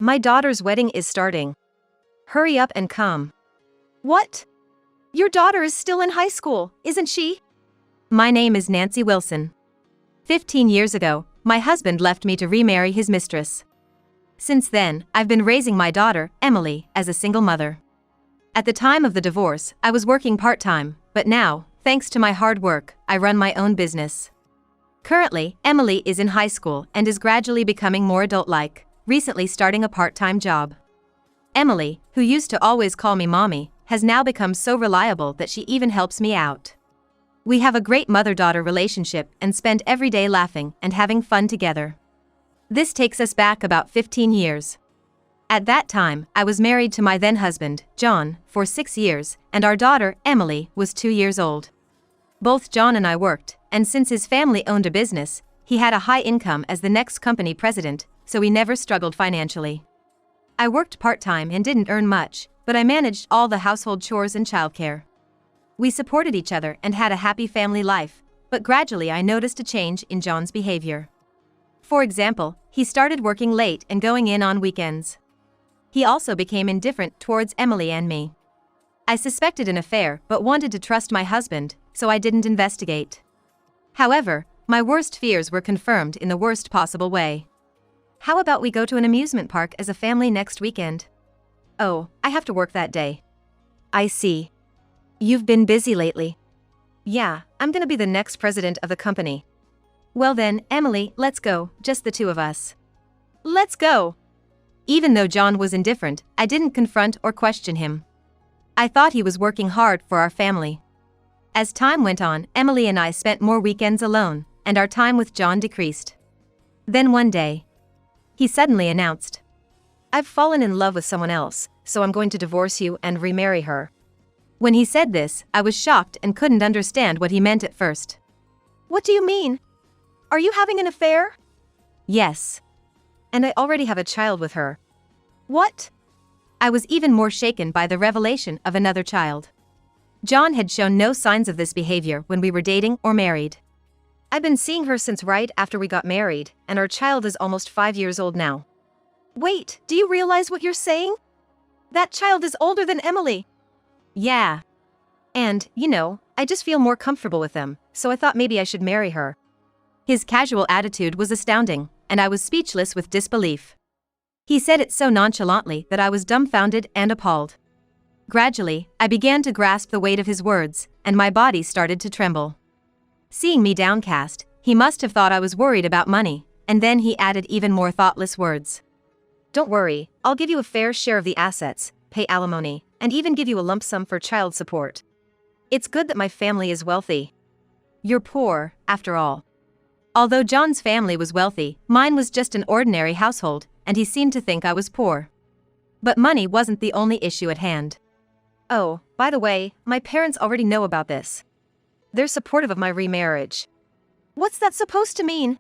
My daughter's wedding is starting. Hurry up and come. What? Your daughter is still in high school, isn't she? My name is Nancy Wilson. 15 years ago, my husband left me to remarry his mistress. Since then, I've been raising my daughter, Emily, as a single mother. At the time of the divorce, I was working part-time, but now, thanks to my hard work, I run my own business. Currently, Emily is in high school and is gradually becoming more adult-like, recently starting a part-time job. Emily, who used to always call me mommy, has now become so reliable that she even helps me out. We have a great mother-daughter relationship and spend every day laughing and having fun together. This takes us back about 15 years. At that time, I was married to my then husband, John, for 6 years, and our daughter, Emily, was 2 years old. Both John and I worked, and since his family owned a business, he had a high income as the next company president, so we never struggled financially. I worked part-time and didn't earn much, but I managed all the household chores and childcare. We supported each other and had a happy family life, but gradually I noticed a change in John's behavior. For example, he started working late and going in on weekends. He also became indifferent towards Emily and me. I suspected an affair but wanted to trust my husband, so I didn't investigate. However, my worst fears were confirmed in the worst possible way. How about we go to an amusement park as a family next weekend? Oh, I have to work that day. I see. You've been busy lately. Yeah, I'm gonna be the next president of the company. Well then, Emily, let's go, just the two of us. Let's go. Even though John was indifferent, I didn't confront or question him. I thought he was working hard for our family. As time went on, Emily and I spent more weekends alone, and our time with John decreased. Then one day, he suddenly announced, "I've fallen in love with someone else, so I'm going to divorce you and remarry her." When he said this, I was shocked and couldn't understand what he meant at first. What do you mean? Are you having an affair? Yes. And I already have a child with her. What? I was even more shaken by the revelation of another child. John had shown no signs of this behavior when we were dating or married. I've been seeing her since right after we got married, and our child is almost 5 years old now. Wait, do you realize what you're saying? That child is older than Emily. Yeah. And, I just feel more comfortable with them, so I thought maybe I should marry her. His casual attitude was astounding, and I was speechless with disbelief. He said it so nonchalantly that I was dumbfounded and appalled. Gradually, I began to grasp the weight of his words, and my body started to tremble. Seeing me downcast, he must have thought I was worried about money, and then he added even more thoughtless words. "Don't worry, I'll give you a fair share of the assets, pay alimony, and even give you a lump sum for child support. It's good that my family is wealthy. You're poor, after all." Although John's family was wealthy, mine was just an ordinary household, and he seemed to think I was poor. But money wasn't the only issue at hand. Oh, by the way, my parents already know about this. They're supportive of my remarriage. What's that supposed to mean?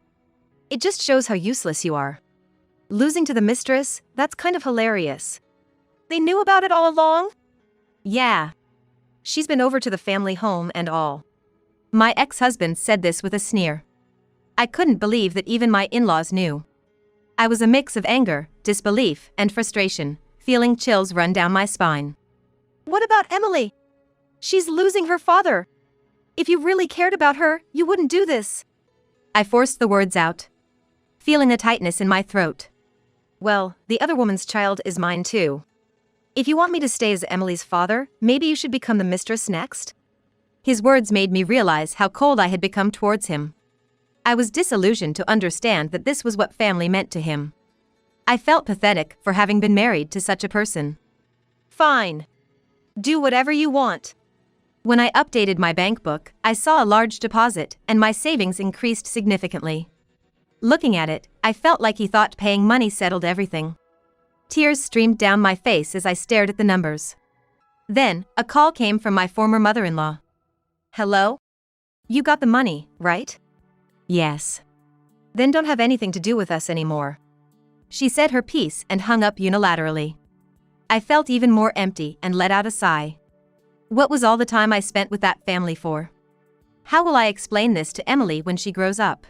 It just shows how useless you are. Losing to the mistress, that's kind of hilarious. They knew about it all along? Yeah. She's been over to the family home and all. My ex-husband said this with a sneer. I couldn't believe that even my in-laws knew. I was a mix of anger, disbelief, and frustration, feeling chills run down my spine. What about Emily? She's losing her father. If you really cared about her, you wouldn't do this. I forced the words out, feeling a tightness in my throat. Well, the other woman's child is mine too. If you want me to stay as Emily's father, maybe you should become the mistress next? His words made me realize how cold I had become towards him. I was disillusioned to understand that this was what family meant to him. I felt pathetic for having been married to such a person. Fine. Do whatever you want. When I updated my bank book, I saw a large deposit, and my savings increased significantly. Looking at it, I felt like he thought paying money settled everything. Tears streamed down my face as I stared at the numbers. Then, a call came from my former mother-in-law. "Hello? You got the money, right?" "Yes." "Then don't have anything to do with us anymore." She said her piece and hung up unilaterally. I felt even more empty and let out a sigh. What was all the time I spent with that family for? How will I explain this to Emily when she grows up?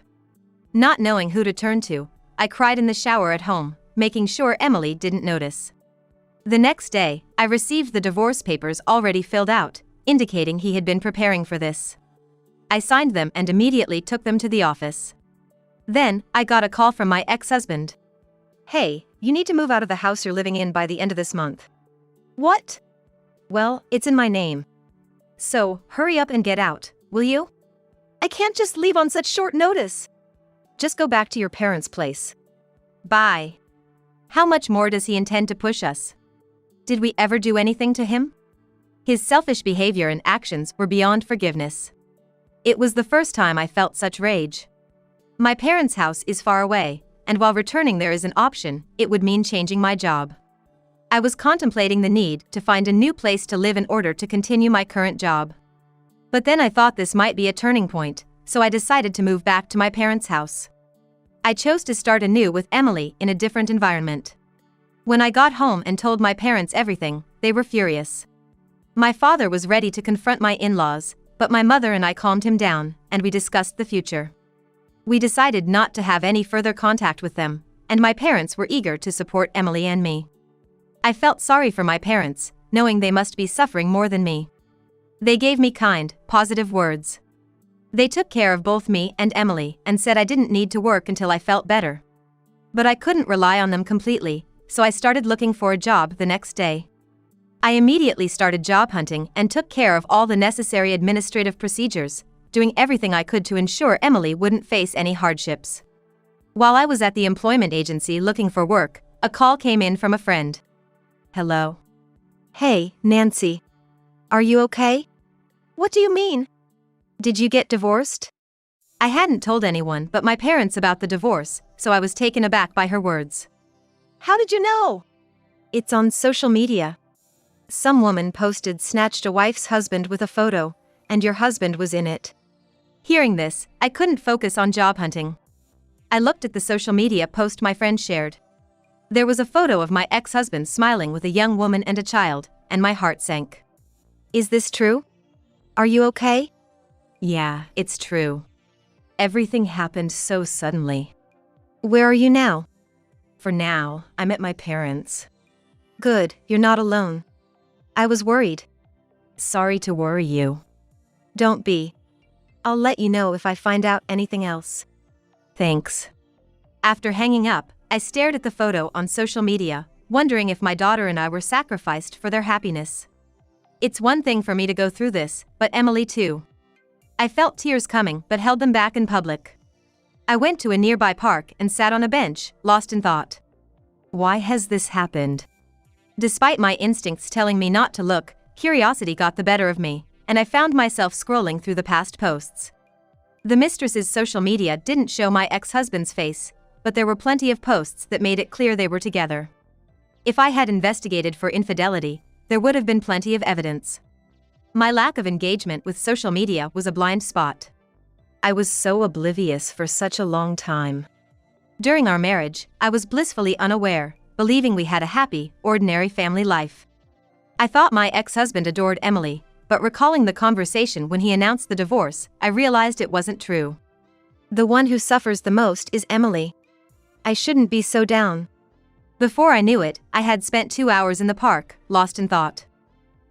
Not knowing who to turn to, I cried in the shower at home, making sure Emily didn't notice. The next day, I received the divorce papers already filled out, indicating he had been preparing for this. I signed them and immediately took them to the office. Then, I got a call from my ex-husband. Hey, you need to move out of the house you're living in by the end of this month. What? Well, it's in my name. So, hurry up and get out, will you? I can't just leave on such short notice. Just go back to your parents' place. Bye. How much more does he intend to push us? Did we ever do anything to him? His selfish behavior and actions were beyond forgiveness. It was the first time I felt such rage. My parents' house is far away, and while returning there is an option, it would mean changing my job. I was contemplating the need to find a new place to live in order to continue my current job. But then I thought this might be a turning point, so I decided to move back to my parents' house. I chose to start anew with Emily in a different environment. When I got home and told my parents everything, they were furious. My father was ready to confront my in-laws, but my mother and I calmed him down, and we discussed the future. We decided not to have any further contact with them, and my parents were eager to support Emily and me. I felt sorry for my parents, knowing they must be suffering more than me. They gave me kind, positive words. They took care of both me and Emily and said I didn't need to work until I felt better. But I couldn't rely on them completely, so I started looking for a job the next day. I immediately started job hunting and took care of all the necessary administrative procedures, doing everything I could to ensure Emily wouldn't face any hardships. While I was at the employment agency looking for work, a call came in from a friend. Hello. Hey, Nancy. Are you okay? What do you mean? Did you get divorced? I hadn't told anyone but my parents about the divorce, so I was taken aback by her words. How did you know? It's on social media. Some woman posted snatched a wife's husband with a photo, and your husband was in it. Hearing this, I couldn't focus on job hunting. I looked at the social media post my friend shared. There was a photo of my ex-husband smiling with a young woman and a child, and my heart sank. Is this true? Are you okay? Yeah, it's true. Everything happened so suddenly. Where are you now? For now, I'm at my parents'. Good, you're not alone. I was worried. Sorry to worry you. Don't be. I'll let you know if I find out anything else. Thanks. After hanging up, I stared at the photo on social media, wondering if my daughter and I were sacrificed for their happiness. It's one thing for me to go through this, but Emily too. I felt tears coming but held them back in public. I went to a nearby park and sat on a bench, lost in thought. Why has this happened? Despite my instincts telling me not to look, curiosity got the better of me, and I found myself scrolling through the past posts. The mistress's social media didn't show my ex-husband's face, but there were plenty of posts that made it clear they were together. If I had investigated for infidelity, there would have been plenty of evidence. My lack of engagement with social media was a blind spot. I was so oblivious for such a long time. During our marriage, I was blissfully unaware, believing we had a happy, ordinary family life. I thought my ex-husband adored Emily, but recalling the conversation when he announced the divorce, I realized it wasn't true. The one who suffers the most is Emily. I shouldn't be so down. Before I knew it, I had spent 2 hours in the park, lost in thought.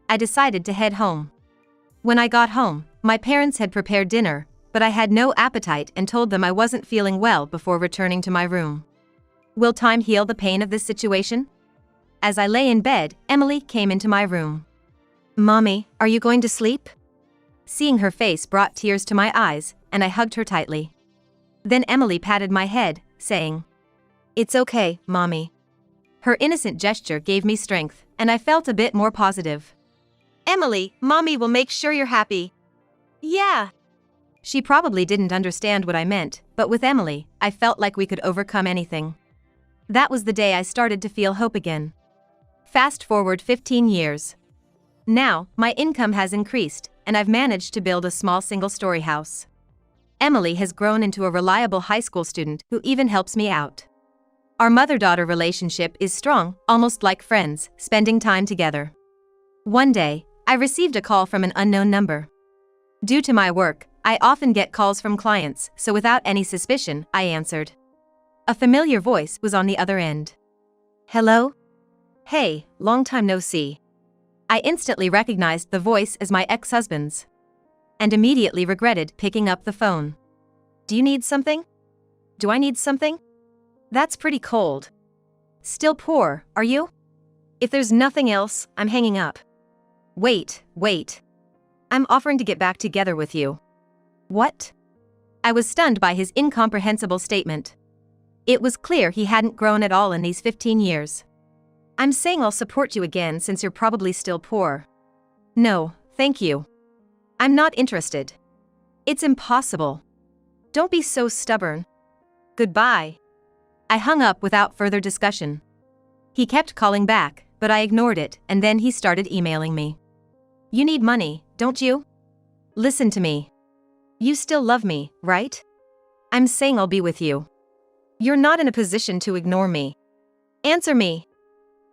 I decided to head home. When I got home, my parents had prepared dinner, but I had no appetite and told them I wasn't feeling well before returning to my room. Will time heal the pain of this situation? As I lay in bed, Emily came into my room. Mommy, are you going to sleep? Seeing her face brought tears to my eyes, and I hugged her tightly. Then Emily patted my head, saying, It's okay, Mommy. Her innocent gesture gave me strength, and I felt a bit more positive. Emily, Mommy will make sure you're happy. Yeah. She probably didn't understand what I meant, but with Emily, I felt like we could overcome anything. That was the day I started to feel hope again. Fast forward 15 years. Now, my income has increased, and I've managed to build a small single-story house. Emily has grown into a reliable high school student who even helps me out. Our mother-daughter relationship is strong, almost like friends, spending time together. One day, I received a call from an unknown number. Due to my work, I often get calls from clients, so without any suspicion, I answered. A familiar voice was on the other end. Hello? Hey, long time no see. I instantly recognized the voice as my ex-husband's and immediately regretted picking up the phone. Do you need something? Do I need something? That's pretty cold. Still poor, are you? If there's nothing else, I'm hanging up. Wait. I'm offering to get back together with you. What? I was stunned by his incomprehensible statement. It was clear he hadn't grown at all in these 15 years. I'm saying I'll support you again since you're probably still poor. No, thank you. I'm not interested. It's impossible. Don't be so stubborn. Goodbye. I hung up without further discussion. He kept calling back, but I ignored it, and then he started emailing me. You need money, don't you? Listen to me. You still love me, right? I'm saying I'll be with you. You're not in a position to ignore me. Answer me.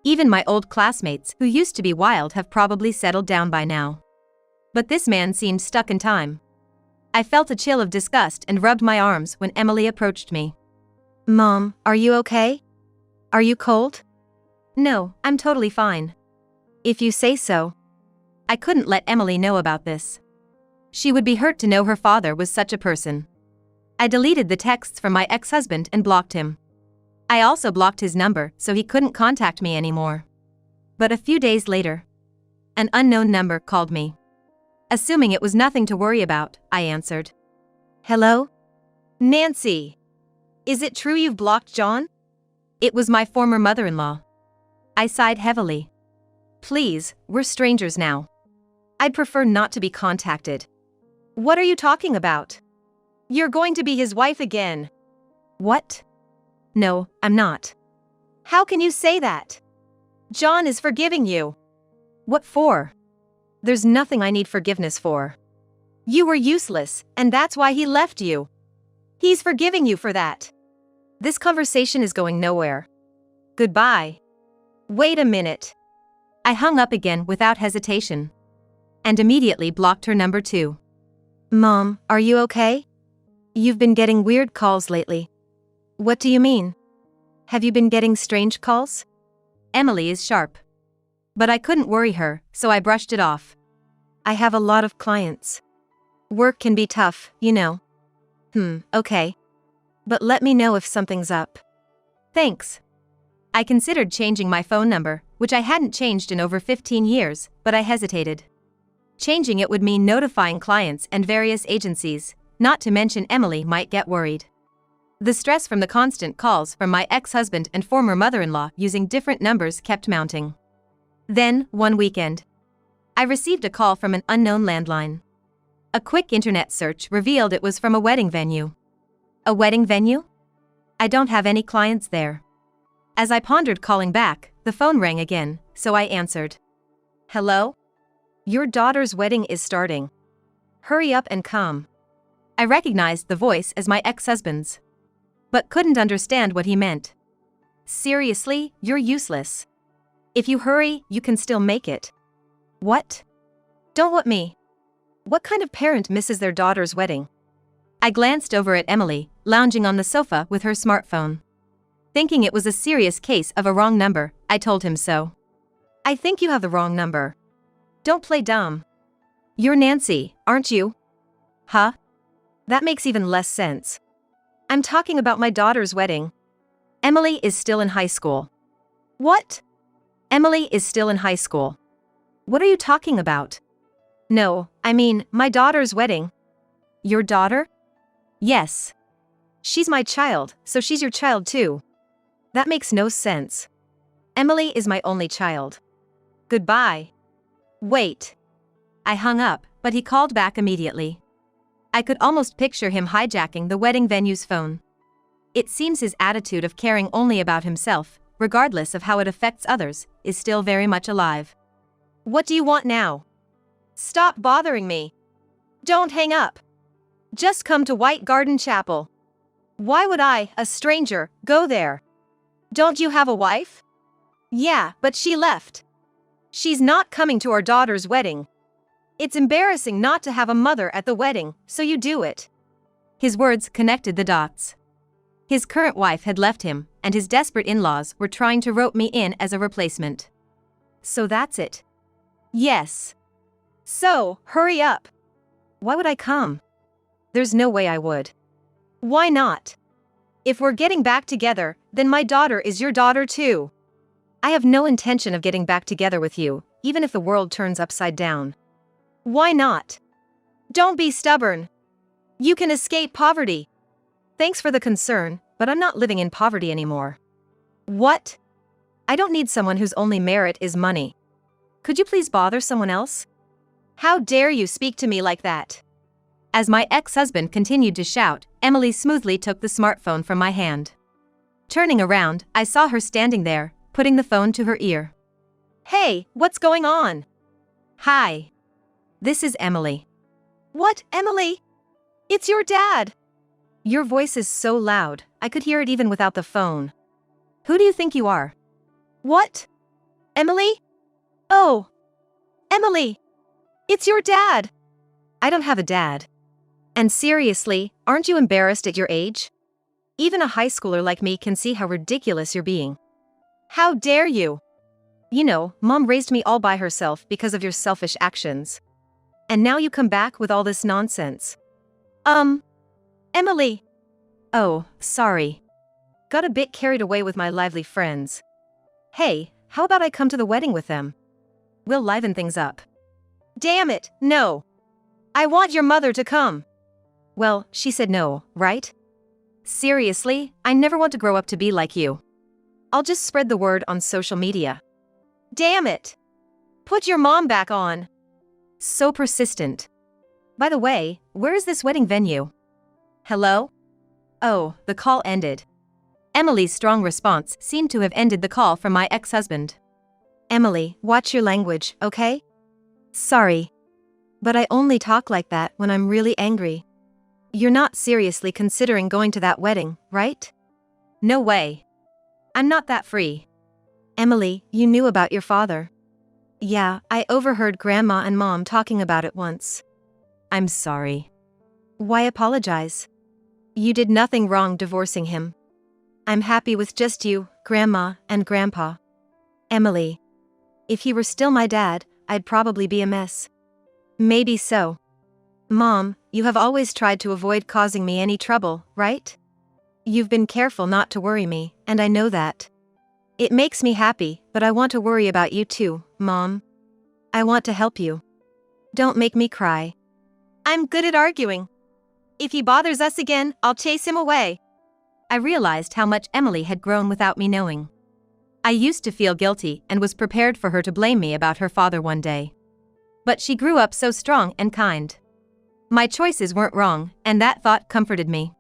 Even my old classmates who used to be wild have probably settled down by now. But this man seemed stuck in time. I felt a chill of disgust and rubbed my arms when Emily approached me. Mom, are you okay? Are you cold? No, I'm totally fine. If you say so. I couldn't let Emily know about this. She would be hurt to know her father was such a person. I deleted the texts from my ex-husband and blocked him. I also blocked his number so he couldn't contact me anymore. But a few days later, an unknown number called me. Assuming it was nothing to worry about, I answered. Hello? Nancy. Is it true you've blocked John? It was my former mother-in-law. I sighed heavily. Please, we're strangers now. I'd prefer not to be contacted. What are you talking about? You're going to be his wife again. What? No, I'm not. How can you say that? John is forgiving you. What for? There's nothing I need forgiveness for. You were useless, and that's why he left you. He's forgiving you for that. This conversation is going nowhere. Goodbye. Wait a minute. I hung up again without hesitation. And immediately blocked her number too. Mom, are you okay? You've been getting weird calls lately. What do you mean? Have you been getting strange calls? Emily is sharp. But I couldn't worry her, so I brushed it off. I have a lot of clients. Work can be tough, you know. Okay. But let me know if something's up. Thanks. I considered changing my phone number, which I hadn't changed in over 15 years, but I hesitated. Changing it would mean notifying clients and various agencies, not to mention Emily might get worried. The stress from the constant calls from my ex-husband and former mother-in-law using different numbers kept mounting. Then, one weekend, I received a call from an unknown landline. A quick internet search revealed it was from a wedding venue. A wedding venue? I don't have any clients there. As I pondered calling back, the phone rang again, so I answered. Hello? Your daughter's wedding is starting. Hurry up and come. I recognized the voice as my ex-husband's, but couldn't understand what he meant. Seriously, you're useless. If you hurry, you can still make it. What? Don't what me. What kind of parent misses their daughter's wedding? I glanced over at Emily, lounging on the sofa with her smartphone. Thinking it was a serious case of a wrong number, I told him so. I think you have the wrong number. Don't play dumb. You're Nancy, aren't you? Huh? That makes even less sense. I'm talking about my daughter's wedding. Emily is still in high school. What? Emily is still in high school. What are you talking about? No, I mean, my daughter's wedding. Your daughter? Yes. She's my child, so she's your child too. That makes no sense. Emily is my only child. Goodbye. Wait. I hung up, but he called back immediately. I could almost picture him hijacking the wedding venue's phone. It seems his attitude of caring only about himself, regardless of how it affects others, is still very much alive. What do you want now? Stop bothering me. Don't hang up. Just come to White Garden Chapel. Why would I, a stranger, go there? Don't you have a wife? Yeah, but she left. She's not coming to our daughter's wedding. It's embarrassing not to have a mother at the wedding, so you do it. His words connected the dots. His current wife had left him, and his desperate in-laws were trying to rope me in as a replacement. So that's it. Yes. So, hurry up. Why would I come? There's no way I would. Why not? If we're getting back together, then my daughter is your daughter too. I have no intention of getting back together with you, even if the world turns upside down. Why not? Don't be stubborn. You can escape poverty. Thanks for the concern, but I'm not living in poverty anymore. What? I don't need someone whose only merit is money. Could you please bother someone else? How dare you speak to me like that? As my ex-husband continued to shout, Emily smoothly took the smartphone from my hand. Turning around, I saw her standing there, putting the phone to her ear. Hey, what's going on? Hi. This is Emily. What, Emily? It's your dad. Your voice is so loud, I could hear it even without the phone. Who do you think you are? What? Emily? Oh. Emily. It's your dad. I don't have a dad. And seriously, aren't you embarrassed at your age? Even a high schooler like me can see how ridiculous you're being. How dare you? You know, Mom raised me all by herself because of your selfish actions. And now you come back with all this nonsense. Emily. Oh, sorry. Got a bit carried away with my lively friends. Hey, how about I come to the wedding with them? We'll liven things up. Damn it, no. I want your mother to come. Well, she said no, right? Seriously, I never want to grow up to be like you. I'll just spread the word on social media. Damn it. Put your mom back on. So persistent. By the way, where is this wedding venue? Hello? Oh, the call ended. Emily's strong response seemed to have ended the call from my ex-husband. Emily, watch your language, okay? Sorry. But I only talk like that when I'm really angry. You're not seriously considering going to that wedding, right? No way. I'm not that free. Emily, you knew about your father. Yeah, I overheard Grandma and Mom talking about it once. I'm sorry. Why apologize? You did nothing wrong divorcing him. I'm happy with just you, Grandma, and Grandpa. Emily. If he were still my dad, I'd probably be a mess. Maybe so. Mom, you have always tried to avoid causing me any trouble, right? You've been careful not to worry me, and I know that. It makes me happy, but I want to worry about you too, Mom. I want to help you. Don't make me cry. I'm good at arguing. If he bothers us again, I'll chase him away. I realized how much Emily had grown without me knowing. I used to feel guilty and was prepared for her to blame me about her father one day. But she grew up so strong and kind. My choices weren't wrong, and that thought comforted me.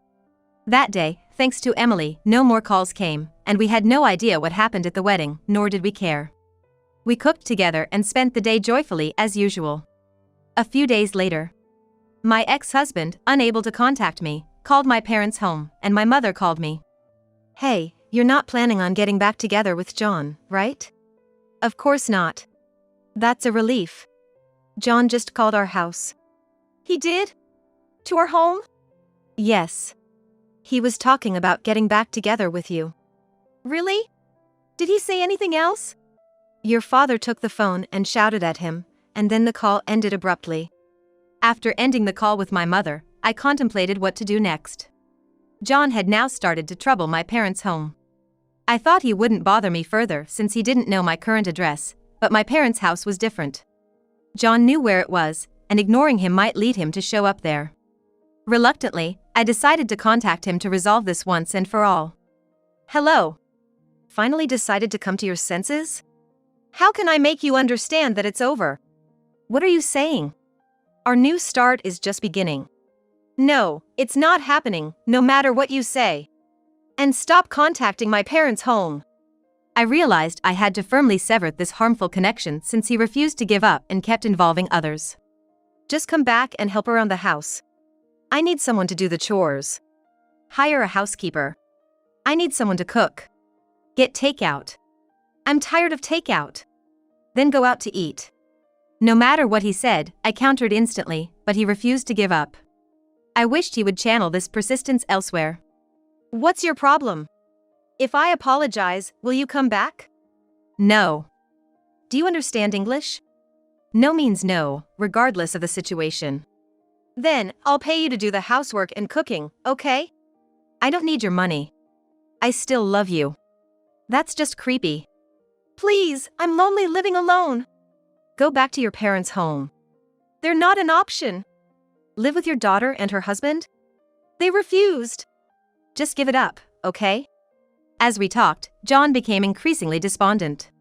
That day, thanks to Emily, no more calls came, and we had no idea what happened at the wedding, nor did we care. We cooked together and spent the day joyfully as usual. A few days later, my ex-husband, unable to contact me, called my parents home, and my mother called me. Hey, you're not planning on getting back together with John, right? Of course not. That's a relief. John just called our house. He did? To our home? Yes. He was talking about getting back together with you. Really? Did he say anything else? Your father took the phone and shouted at him, and then the call ended abruptly. After ending the call with my mother, I contemplated what to do next. John had now started to trouble my parents' home. I thought he wouldn't bother me further since he didn't know my current address, but my parents' house was different. John knew where it was, and ignoring him might lead him to show up there. Reluctantly, I decided to contact him to resolve this once and for all. Hello. Finally decided to come to your senses? How can I make you understand that it's over? What are you saying? Our new start is just beginning. No, it's not happening, no matter what you say. And stop contacting my parents' home. I realized I had to firmly sever this harmful connection since he refused to give up and kept involving others. Just come back and help around the house. I need someone to do the chores. Hire a housekeeper. I need someone to cook. Get takeout. I'm tired of takeout. Then go out to eat. No matter what he said, I countered instantly, but he refused to give up. I wished he would channel this persistence elsewhere. What's your problem? If I apologize, will you come back? No. Do you understand English? No means no, regardless of the situation. Then, I'll pay you to do the housework and cooking, okay? I don't need your money. I still love you. That's just creepy. Please, I'm lonely living alone. Go back to your parents' home. They're not an option. Live with your daughter and her husband? They refused. Just give it up, okay? As we talked, John became increasingly despondent.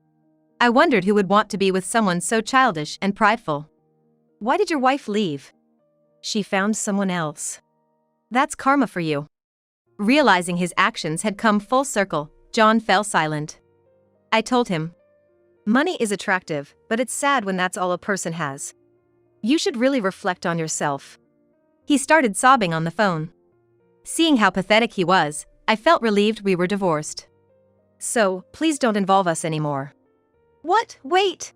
I wondered who would want to be with someone so childish and prideful. Why did your wife leave? She found someone else. That's karma for you. Realizing his actions had come full circle, John fell silent. I told him, money is attractive, but it's sad when that's all a person has. You should really reflect on yourself. He started sobbing on the phone. Seeing how pathetic he was, I felt relieved we were divorced. So, please don't involve us anymore. What? Wait!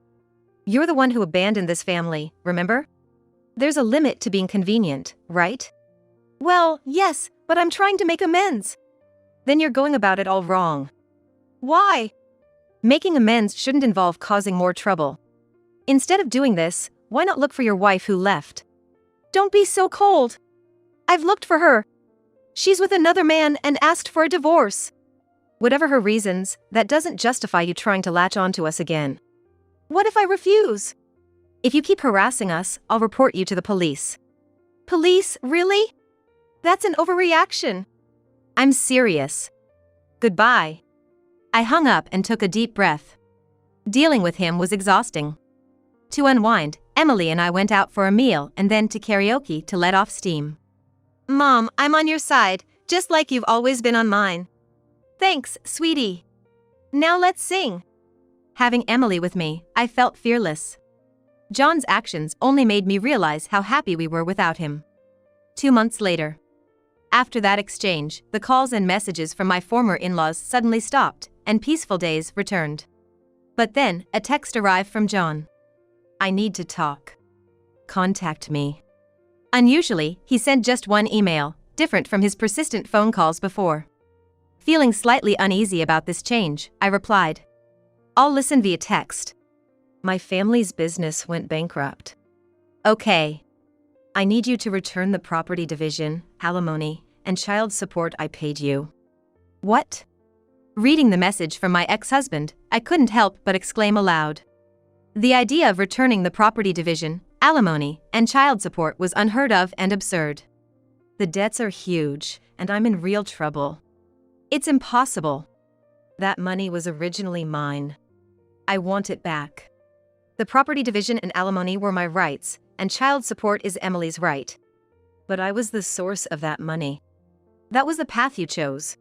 You're the one who abandoned this family, remember? There's a limit to being convenient, right? Well, yes, but I'm trying to make amends. Then you're going about it all wrong. Why? Making amends shouldn't involve causing more trouble. Instead of doing this, why not look for your wife who left? Don't be so cold. I've looked for her. She's with another man and asked for a divorce. Whatever her reasons, that doesn't justify you trying to latch on to us again. What if I refuse? If you keep harassing us, I'll report you to the police. Police, really? That's an overreaction. I'm serious. Goodbye. I hung up and took a deep breath. Dealing with him was exhausting. To unwind, Emily and I went out for a meal and then to karaoke to let off steam. Mom, I'm on your side, just like you've always been on mine. Thanks, sweetie. Now let's sing. Having Emily with me, I felt fearless. John's actions only made me realize how happy we were without him. 2 months later. After that exchange, the calls and messages from my former in-laws suddenly stopped, and peaceful days returned. But then, a text arrived from John. I need to talk. Contact me. Unusually, he sent just one email, different from his persistent phone calls before. Feeling slightly uneasy about this change, I replied, I'll listen via text. My family's business went bankrupt. Okay. I need you to return the property division, alimony, and child support I paid you. What? Reading the message from my ex-husband, I couldn't help but exclaim aloud. The idea of returning the property division, alimony, and child support was unheard of and absurd. The debts are huge, and I'm in real trouble. It's impossible. That money was originally mine. I want it back. The property division and alimony were my rights, and child support is Emily's right. But I was the source of that money. That was the path you chose.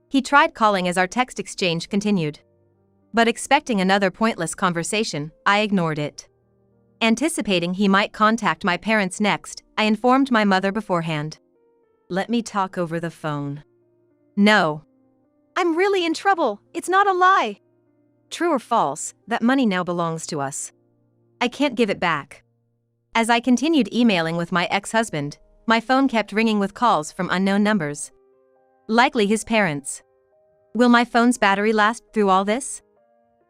He tried calling as our text exchange continued. But expecting another pointless conversation, I ignored it. Anticipating he might contact my parents next, I informed my mother beforehand. Let me talk over the phone. No. I'm really in trouble, it's not a lie. True or false, that money now belongs to us. I can't give it back. As I continued emailing with my ex-husband, my phone kept ringing with calls from unknown numbers. Likely his parents. Will my phone's battery last through all this?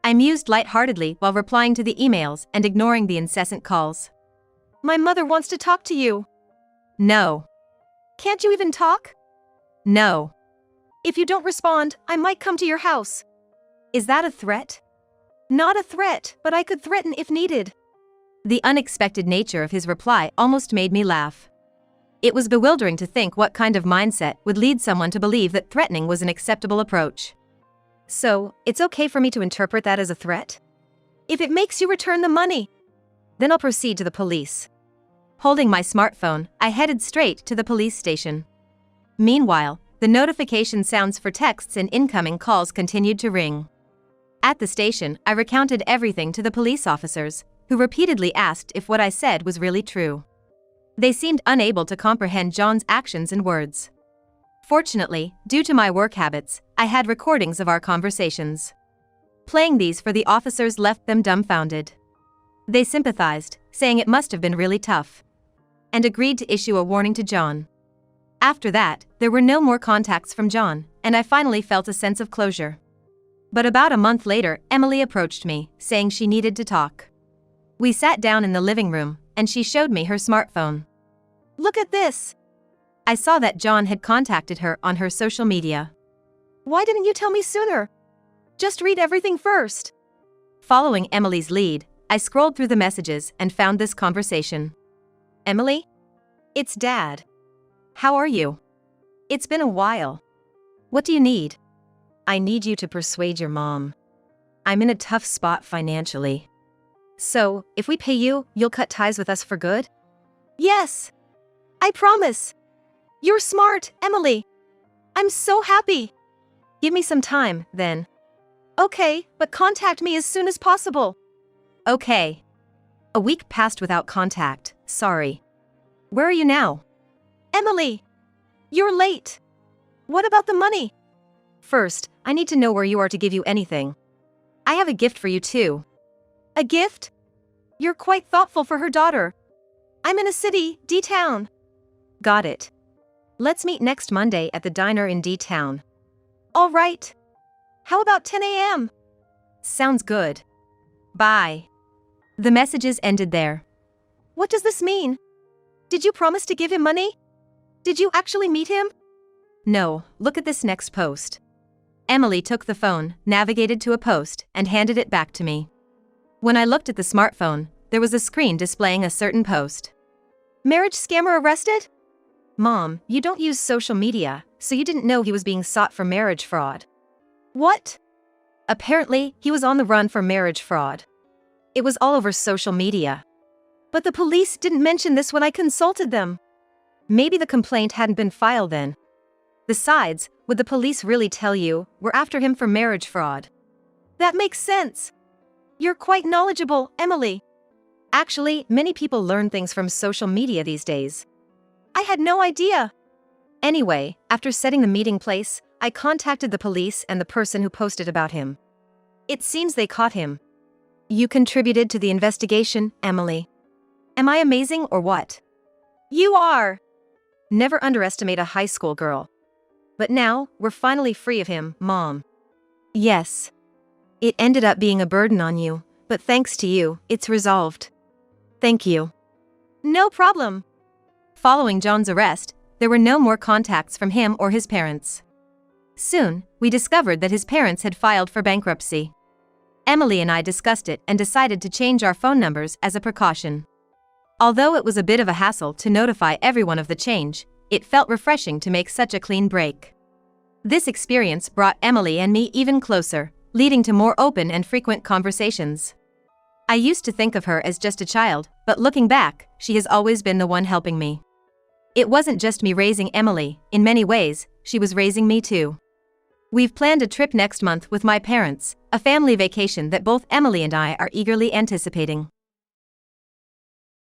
I mused lightheartedly while replying to the emails and ignoring the incessant calls. My mother wants to talk to you. No. Can't you even talk? No. If you don't respond, I might come to your house. Is that a threat? Not a threat, but I could threaten if needed. The unexpected nature of his reply almost made me laugh. It was bewildering to think what kind of mindset would lead someone to believe that threatening was an acceptable approach. So, it's okay for me to interpret that as a threat? If it makes you return the money. Then I'll proceed to the police. Holding my smartphone, I headed straight to the police station. Meanwhile, the notification sounds for texts and incoming calls continued to ring. At the station, I recounted everything to the police officers, who repeatedly asked if what I said was really true. They seemed unable to comprehend John's actions and words. Fortunately, due to my work habits, I had recordings of our conversations. Playing these for the officers left them dumbfounded. They sympathized, saying it must have been really tough, and agreed to issue a warning to John. After that, there were no more contacts from John, and I finally felt a sense of closure. But about a month later, Emily approached me, saying she needed to talk. We sat down in the living room, and she showed me her smartphone. Look at this. I saw that John had contacted her on her social media. Why didn't you tell me sooner? Just read everything first. Following Emily's lead, I scrolled through the messages and found this conversation. Emily? It's Dad. How are you? It's been a while. What do you need? I need you to persuade your mom. I'm in a tough spot financially. So, if we pay you, you'll cut ties with us for good? Yes. I promise. You're smart, Emily. I'm so happy. Give me some time, then. Okay, but contact me as soon as possible. Okay. A week passed without contact, sorry. Where are you now? Emily, you're late. What about the money? First, I need to know where you are to give you anything. I have a gift for you too. A gift? You're quite thoughtful for her daughter. I'm in a city, D-town. Got it. Let's meet next Monday at the diner in D-town. All right. How about 10 a.m.? Sounds good. Bye. The messages ended there. What does this mean? Did you promise to give him money? Did you actually meet him? No, look at this next post. Emily took the phone, navigated to a post, and handed it back to me. When I looked at the smartphone, there was a screen displaying a certain post. Marriage scammer arrested? Mom, you don't use social media, so you didn't know he was being sought for marriage fraud. What? Apparently, he was on the run for marriage fraud. It was all over social media. But the police didn't mention this when I consulted them. Maybe the complaint hadn't been filed then. Besides, would the police really tell you we're after him for marriage fraud? That makes sense. You're quite knowledgeable, Emily. Actually, many people learn things from social media these days. I had no idea. Anyway, after setting the meeting place, I contacted the police and the person who posted about him. It seems they caught him. You contributed to the investigation, Emily. Am I amazing or what? You are. Never underestimate a high school girl. But now, we're finally free of him, Mom. Yes. It ended up being a burden on you, but thanks to you, it's resolved. Thank you. No problem. Following John's arrest, there were no more contacts from him or his parents. Soon, we discovered that his parents had filed for bankruptcy. Emily and I discussed it and decided to change our phone numbers as a precaution. Although it was a bit of a hassle to notify everyone of the change, it felt refreshing to make such a clean break. This experience brought Emily and me even closer, leading to more open and frequent conversations. I used to think of her as just a child, but looking back, she has always been the one helping me. It wasn't just me raising Emily, in many ways, she was raising me too. We've planned a trip next month with my parents, a family vacation that both Emily and I are eagerly anticipating.